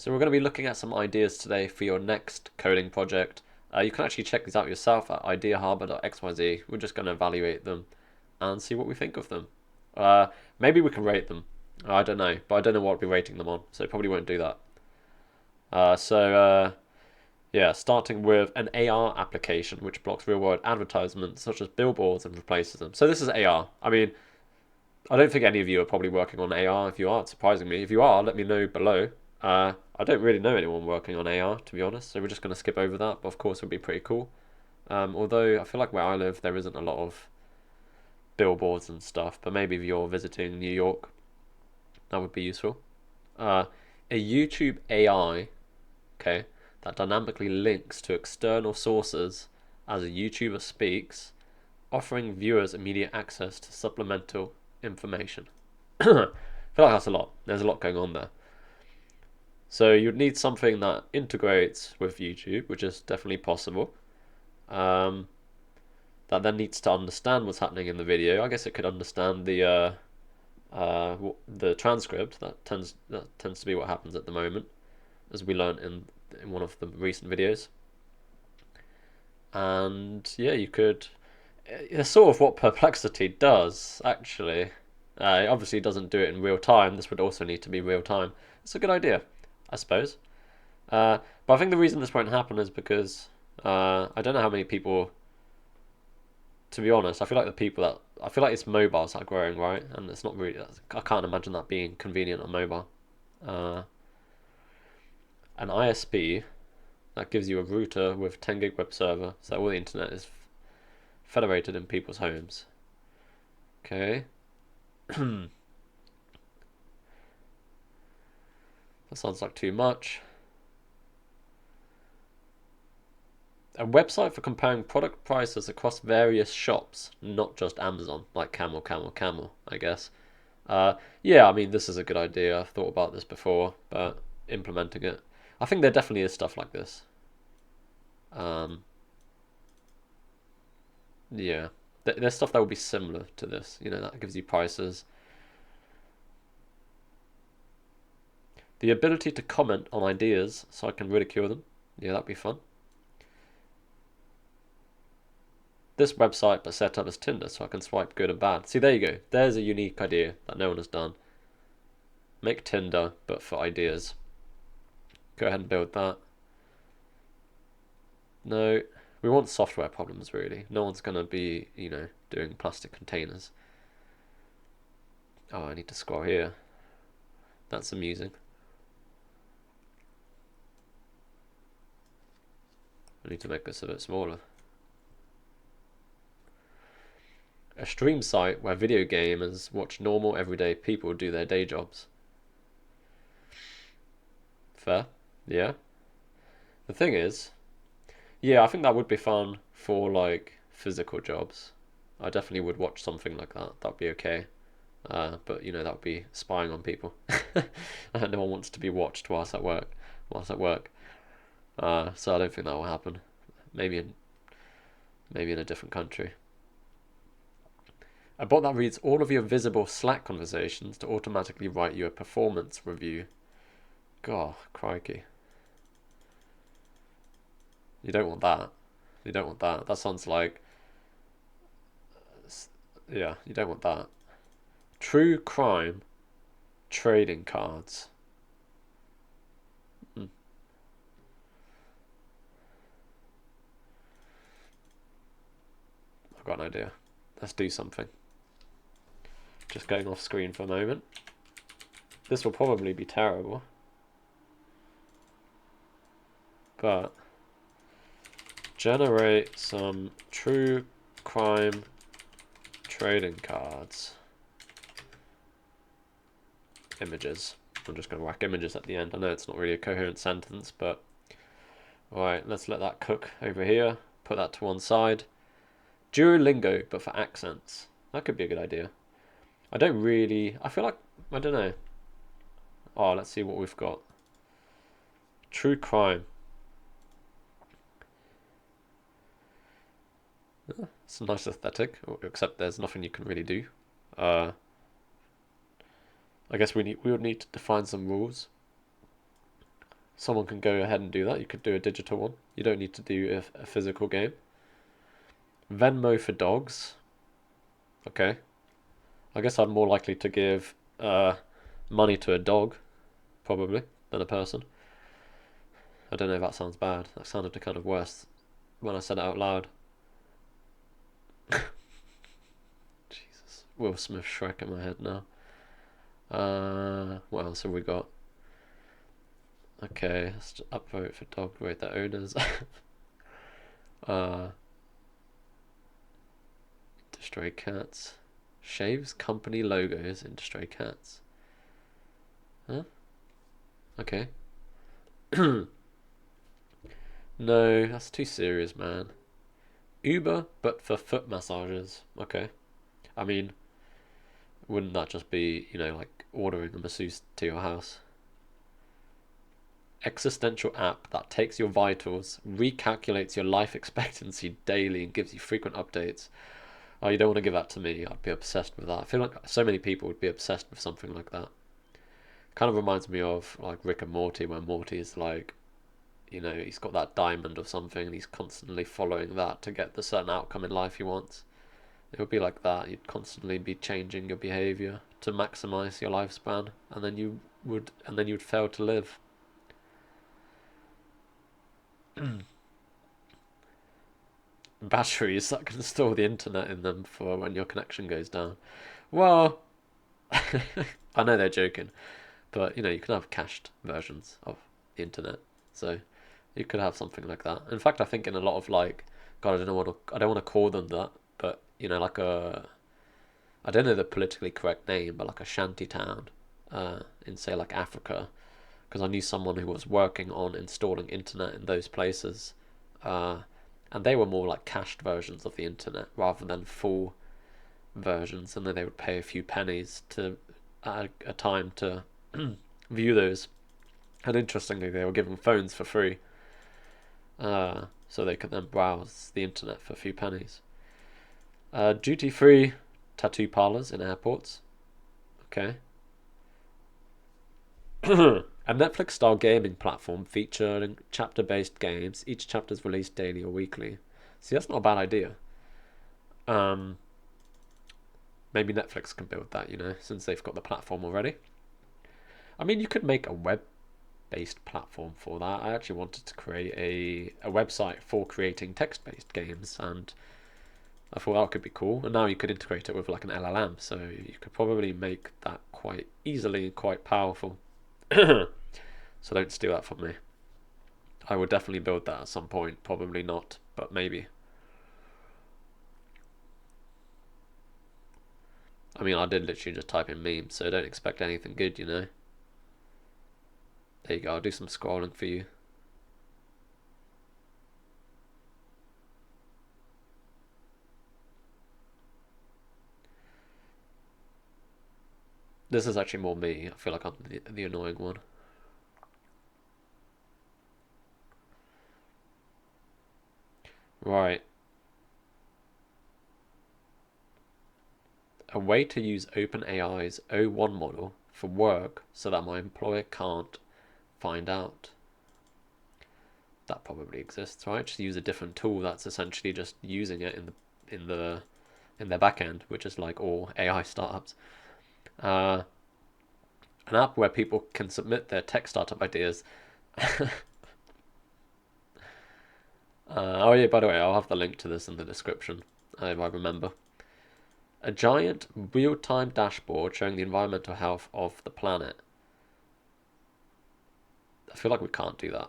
So we're going to be looking at some ideas today for your next coding project. You can actually check these out yourself at ideaharbor.xyz. We're just going to evaluate them and see what we think of them. Maybe we can rate them. I don't know, but I don't know what I'll be rating them on, so probably won't do that. Yeah, starting with an AR application which blocks real-world advertisements such as billboards and replaces them. So this is AR. I mean, I don't think any of you are probably working on AR. If you are, it's surprising me. If you are, let me know below. I don't really know anyone working on AR, to be honest, so we're just going to skip over that, but of course it would be pretty cool. Although I feel like where I live, there isn't a lot of billboards and stuff, but maybe if you're visiting New York, that would be useful. A YouTube AI, okay, that dynamically links to external sources as a YouTuber speaks, offering viewers immediate access to supplemental information. I feel like that's a lot. There's a lot going on there. So you'd need something that integrates with YouTube, which is definitely possible. That then needs to understand what's happening in the video. I guess it could understand the transcript. That tends to be what happens at the moment, as we learned in one of the recent videos. And yeah, you could. It's sort of what Perplexity does, actually. It obviously doesn't do it in real time. This would also need to be real time. It's a good idea, I suppose. But I think the reason this won't happen is because I don't know how many people. To be honest, I feel like it's mobiles that are growing, right? And it's not really. I can't imagine that being convenient on mobile. Uh, an ISP that gives you a router with 10 gig web server, so all the internet is federated in people's homes. Okay. That sounds like too much. A website for comparing product prices across various shops, not just Amazon, like Camel, Camel, Camel, I guess. Yeah, I mean, this is a good idea. I've thought about this before, but implementing it. I think there definitely is stuff like this. Um, yeah. There's stuff that will be similar to this, that gives you prices. The ability to comment on ideas so I can ridicule them. Yeah, that'd be fun. This website but set up as Tinder so I can swipe good and bad. See, there you go. There's a unique idea that no one has done. Make Tinder but for ideas. Go ahead and build that. No, we want software problems really. No one's gonna be, doing plastic containers. Oh, I need to scroll here. That's amusing. I need to make this a bit smaller. A stream site where video gamers watch normal everyday people do their day jobs. Fair? Yeah. The thing is, yeah, I think that would be fun for like physical jobs. I definitely would watch something like that. That'd be okay. But that would be spying on people. No one wants to be watched whilst at work. Whilst at work. So I don't think that will happen. Maybe in a different country. A bot that reads all of your visible Slack conversations to automatically write you a performance review. God, crikey. You don't want that. You don't want that. That sounds like. Yeah, you don't want that. True crime trading cards. Hmm. I've got an idea. Let's do something. Just going off screen for a moment. This will probably be terrible. But generate some true crime trading cards. Images. I'm just going to whack images at the end. I know it's not really a coherent sentence, but alright, let's let that cook over here. Put that to one side. Duolingo, but for accents. That could be a good idea. I feel like, I don't know. Oh, let's see what we've got. True crime. It's a nice aesthetic, except there's nothing you can really do. Uh, I guess we would need to define some rules. Someone can go ahead and do that. You could do a digital one. You don't need to do a physical game. Venmo for dogs. Okay. I guess I'm more likely to give money to a dog, probably, than a person. I don't know if that sounds bad. That sounded kind of worse when I said it out loud. Jesus. Will Smith Shrek in my head now. What else have we got? Okay, let's upvote for dog rate the owners. uh, Stray Cats. Shaves company logos into Stray Cats. Huh? Okay. No, that's too serious, man. Uber, but for foot massages. Okay. I mean, wouldn't that just be, like ordering a masseuse to your house? Existential app that takes your vitals, recalculates your life expectancy daily, and gives you frequent updates. Oh, you don't want to give that to me. I'd be obsessed with that. I feel like so many people would be obsessed with something like that. Kind of reminds me of like Rick and Morty, where Morty is like, he's got that diamond or something, and he's constantly following that to get the certain outcome in life he wants. It would be like that. You'd constantly be changing your behavior to maximize your lifespan, and then you'd fail to live. Batteries that can store the internet in them for when your connection goes down. Well, I know they're joking, but you can have cached versions of the internet, so you could have something like that. In fact, I think in a lot of God, I don't want to call them that, but like I don't know the politically correct name, but like a shanty town, in say like Africa, because I knew someone who was working on installing internet in those places, uh, and they were more like cached versions of the internet rather than full versions, and then they would pay a few pennies to a time to view those. And interestingly, they were given phones for free, so they could then browse the internet for a few pennies. Duty-free tattoo parlors in airports. Okay. A Netflix-style gaming platform featuring chapter-based games. Each chapter is released daily or weekly. See, that's not a bad idea. Um, Maybe Netflix can build that, since they've got the platform already. I mean, you could make a web-based platform for that. I actually wanted to create a website for creating text-based games, and I thought that could be cool. And now you could integrate it with like an LLM, so you could probably make that quite easily and quite powerful. So don't steal that from me. I would definitely build that at some point. Probably not, but maybe. I mean, I did literally just type in memes, so don't expect anything good, There you go, I'll do some scrolling for you. This is actually more me. I feel like I'm the annoying one. Right. A way to use OpenAI's O1 model for work so that my employer can't find out. That probably exists, right? Just use a different tool that's essentially just using it in their backend, which is like all AI startups. Uh, an app where people can submit their tech startup ideas. Oh yeah, by the way, I'll have the link to this in the description if I remember. A giant real-time dashboard showing the environmental health of the planet. I feel like we can't do that.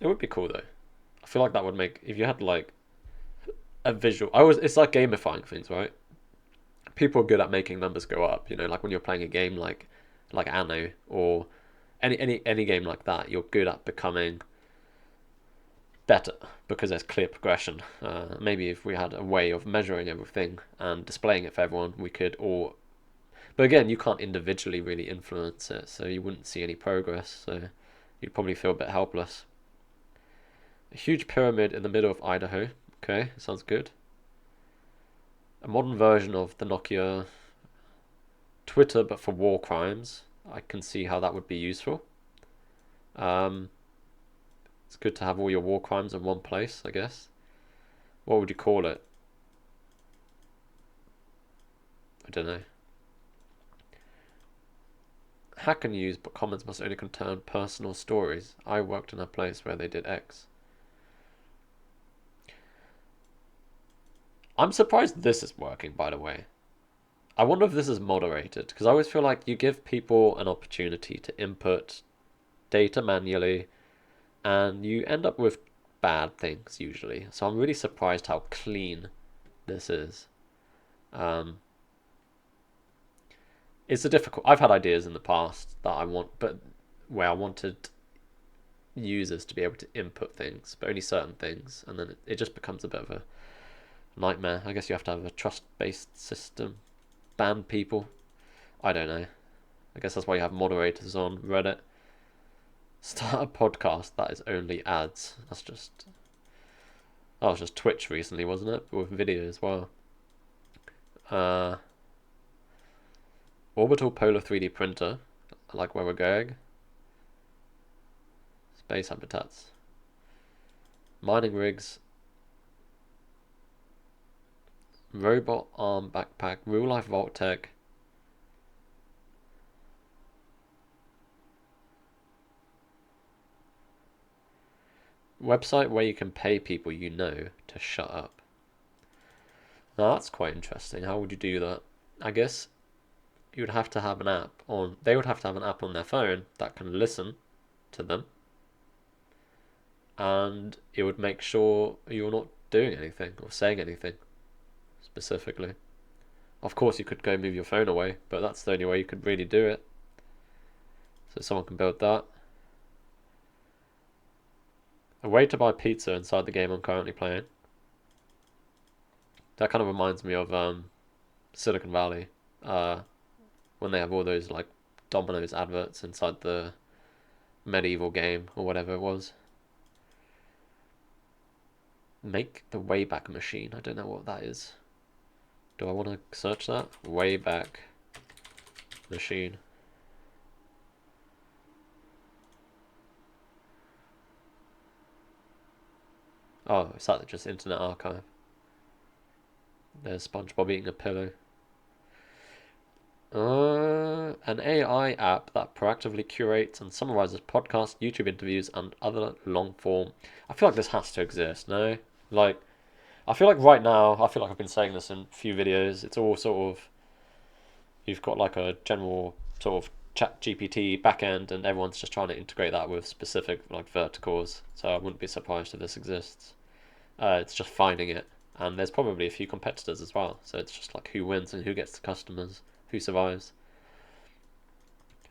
It would be cool though. I feel like that would make if you had like a visual. It's like gamifying things, right? People are good at making numbers go up. Like when you're playing a game like Anno or any game like that, you're good at becoming better because there's clear progression. Maybe if we had a way of measuring everything and displaying it for everyone, we could all. But again, you can't individually really influence it, so you wouldn't see any progress. So you'd probably feel a bit helpless. A huge pyramid in the middle of Idaho. Okay, sounds good. A modern version of the Nokia Twitter, but for war crimes. I can see how that would be useful. It's good to have all your war crimes in one place, I guess. What would you call it? I don't know. Hacker news, but comments must only contain personal stories. I worked in a place where they did X. I'm surprised this is working, by the way. I wonder if this is moderated, because I always feel like you give people an opportunity to input data manually, and you end up with bad things usually. So I'm really surprised how clean this is. It's a difficult. I've had ideas in the past that I want, but where I wanted users to be able to input things, but only certain things, and then it just becomes a bit of a nightmare. I guess you have to have a trust-based system. Ban people. I don't know. I guess that's why you have moderators on Reddit. Start a podcast that is only ads. That's just. That was just Twitch recently, wasn't it? With video as well. Orbital Polar 3D printer. I like where we're going. Space habitats. Mining rigs. Robot arm backpack. Real life Vault Tech. Website where you can pay people you know to shut up. Now that's quite interesting. How would you do that? I guess you would have to have an app on. They would have to have an app on their phone that can listen to them, and it would make sure you're not doing anything or saying anything specifically. Of course, you could go move your phone away, but that's the only way you could really do it. So someone can build that. A way to buy pizza inside the game I'm currently playing. That kind of reminds me of Silicon Valley, when they have all those like Domino's adverts inside the medieval game or whatever it was. Make the Wayback Machine. I don't know what that is. Do I want to search that? Wayback Machine. Oh, is that just Internet Archive? There's SpongeBob eating a pillow. An AI app that proactively curates and summarizes podcasts, YouTube interviews, and other long form. I feel like this has to exist, no? Like, I feel like right now, I feel like I've been saying this in a few videos, it's all sort of, you've got like a general sort of chat GPT backend, and everyone's just trying to integrate that with specific like verticals. So I wouldn't be surprised if this exists. It's just finding it. And there's probably a few competitors as well. So it's just like who wins and who gets the customers, who survives.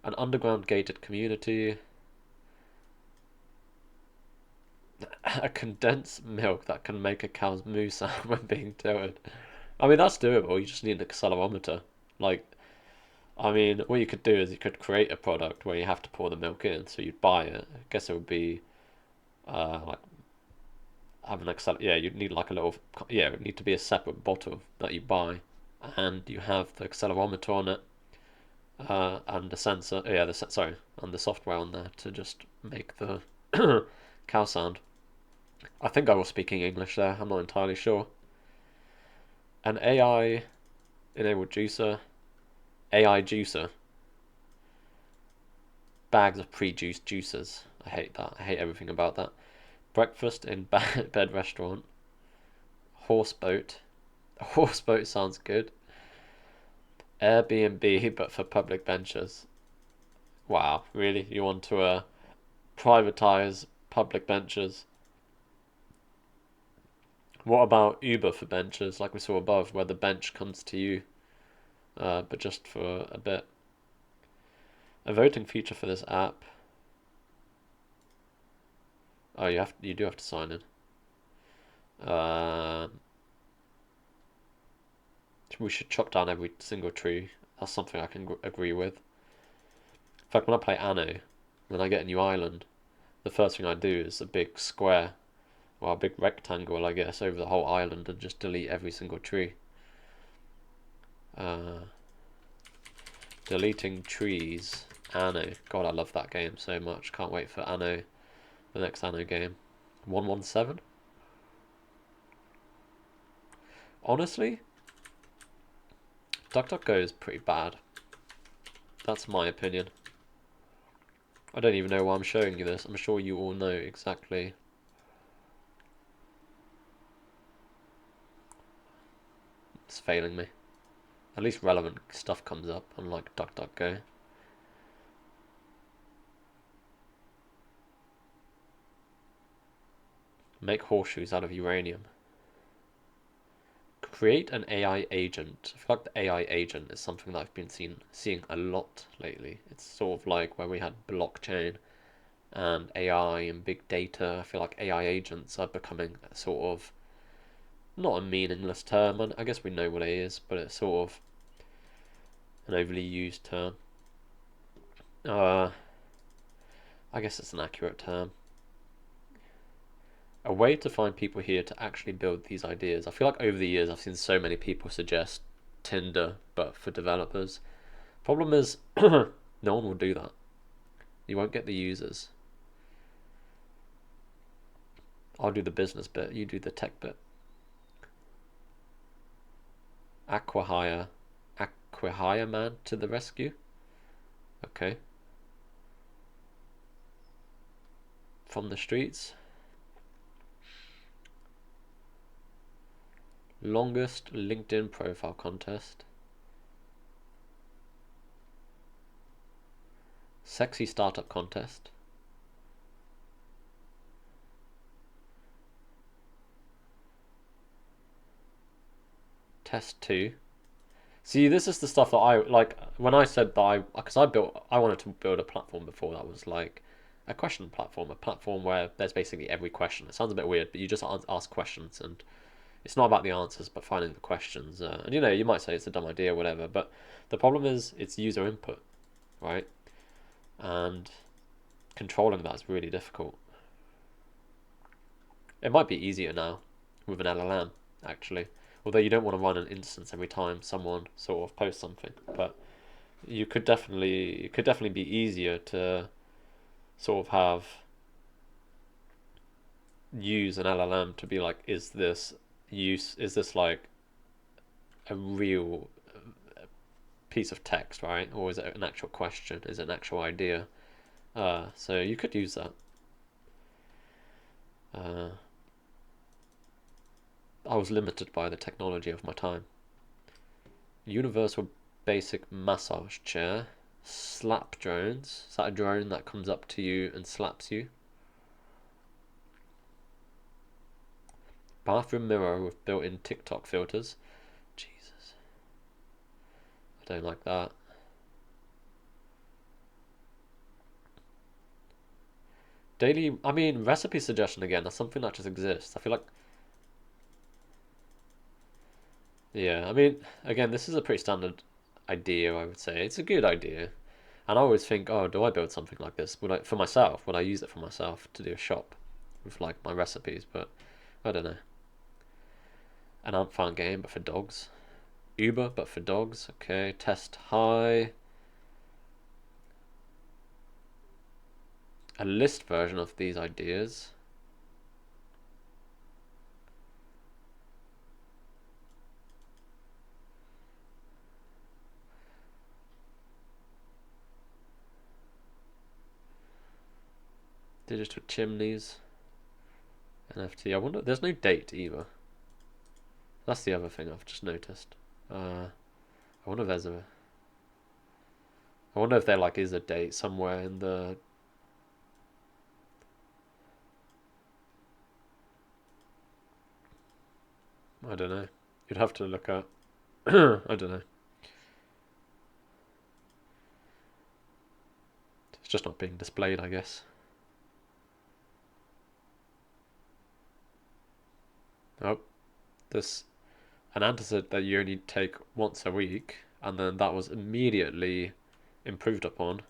An underground gated community. A condensed milk that can make a cow's moo sound when being tilted. I mean, that's doable. You just need an accelerometer. Like, I mean, what you could do is you could create a product where you have to pour the milk in. So you'd buy it. I guess it would be like have an yeah, you'd need like a little, yeah, it would need to be a separate bottle that you buy, and you have the accelerometer on it, and the sensor, yeah, sorry, and the software on there to just make the cow sound. I think I was speaking English there. I'm not entirely sure. An AI enabled juicer, AI juicer, bags of pre-juiced juices. I hate that. I hate everything about that. Breakfast in bed restaurant. Horseboat. Horseboat sounds good. Airbnb, but for public benches. Wow, really? You want to privatize public benches? What about Uber for benches, like we saw above, where the bench comes to you, but just for a bit? A voting feature for this app. Oh, you do have to sign in. We should chop down every single tree. That's something I can agree with. In fact, when I play Anno, when I get a new island, the first thing I do is a big square, or a big rectangle, I guess, over the whole island and just delete every single tree. Deleting trees Anno. God, I love that game so much. Can't wait for Anno, the next Anno game. 117? Honestly, DuckDuckGo is pretty bad. That's my opinion. I don't even know why I'm showing you this. I'm sure you all know exactly. It's failing me. At least relevant stuff comes up, unlike DuckDuckGo. Make horseshoes out of uranium. Create an AI agent. I feel like the AI agent is something that I've been seeing a lot lately. It's sort of like where we had blockchain and AI and big data. I feel like AI agents are becoming sort of not a meaningless term, and I guess we know what it is, but it's sort of an overly used term. I guess it's an accurate term. A way to find people here to actually build these ideas. I feel like over the years I've seen so many people suggest Tinder, but for developers. Problem is, no one will do that. You won't get the users. I'll do the business bit, you do the tech bit. Acquihire man to the rescue. Okay. From the streets. Longest LinkedIn profile contest. Sexy startup contest. Test 2. See, this is the stuff that I like when I said that because I wanted to build a platform before that was like a question platform, a platform where there's basically every question. It sounds a bit weird, but you just ask questions, and it's not about the answers, but finding the questions. And you might say it's a dumb idea, or whatever, but the problem is it's user input, right? And controlling that is really difficult. It might be easier now with an LLM, actually. Although you don't want to run an instance every time someone sort of posts something, but it could definitely be easier to sort of use an LLM to be like, is this like a real piece of text, right? Or is it an actual question? Is it an actual idea? So you could use that. I was limited by the technology of my time. Universal basic massage chair. Slap drones. Is that a drone that comes up to you and slaps you? Bathroom mirror with built-in TikTok filters. Jesus. I don't like that. Daily, I mean, recipe suggestion again, that's something that just exists. I feel like, yeah, I mean, again, this is a pretty standard idea, I would say. It's a good idea. And I always think, oh, do I build something like this? For myself? Would I use it for myself to do a shop with like my recipes? But I don't know. An Ant Farm game, but for dogs. Uber, but for dogs. Okay, test high. A list version of these ideas. Digital chimneys. NFT. I wonder. There's no date either. That's the other thing I've just noticed. I wonder if there's a. I wonder if there like is a date somewhere in the. I don't know. You'd have to look at. I don't know. It's just not being displayed, I guess. Oh, this an antacid that you only take once a week, and then that was immediately improved upon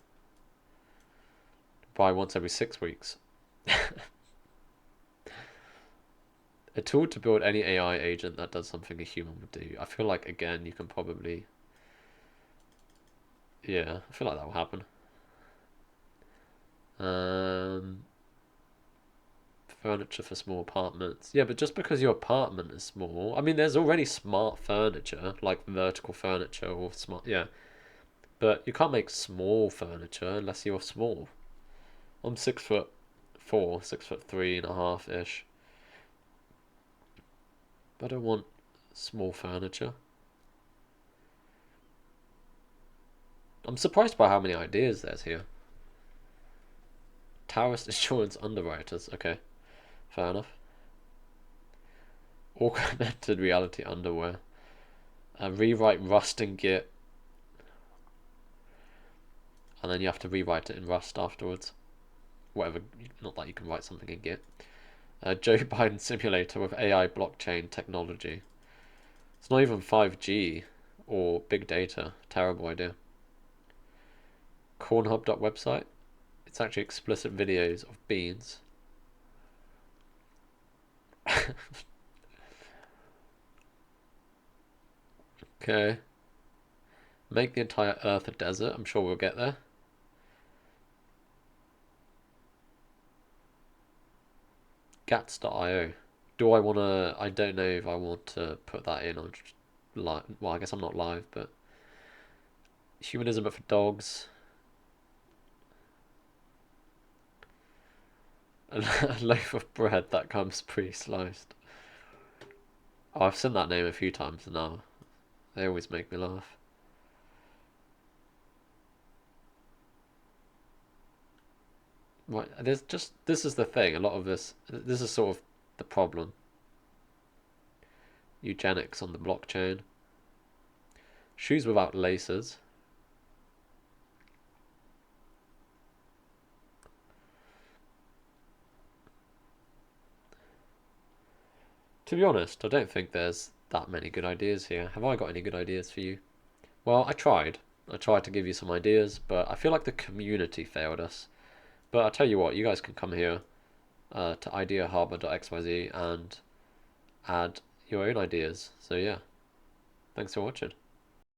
by once every 6 weeks. A tool to build any AI agent that does something a human would do. I feel like, again, you can probably. Yeah, I feel like that will happen. Um, Furniture for small apartments. Yeah, but just because your apartment is small, I mean, there's already smart furniture, like vertical furniture or smart, yeah. But you can't make small furniture unless you're small. I'm 6'4", 6'3.5" ish. But I don't want small furniture. I'm surprised by how many ideas there's here. Taoist insurance underwriters. Okay, fair enough. Augmented reality underwear. Rewrite Rust in Git, and then you have to rewrite it in Rust afterwards. Whatever, not that you can write something in Git. Joe Biden simulator with AI blockchain technology. It's not even 5G or big data. Terrible idea. Cornhub.website. It's actually explicit videos of beans. Okay. Make the entire Earth a desert. I'm sure we'll get there. Gats.io. Do I want to... I don't know if I want to put that in on live. Well, I guess I'm not live, but... Humanism but for dogs. A loaf of bread that comes pre-sliced. Oh, I've seen that name a few times now. They always make me laugh. Right, there's just... This is the thing. A lot of this... This is sort of the problem. Eugenics on the blockchain. Shoes without laces. To be honest, I don't think there's that many good ideas here. Have I got any good ideas for you? Well, I tried. I tried to give you some ideas, but I feel like the community failed us. But I'll tell you what, you guys can come here to ideaharbor.xyz and add your own ideas. So yeah, thanks for watching.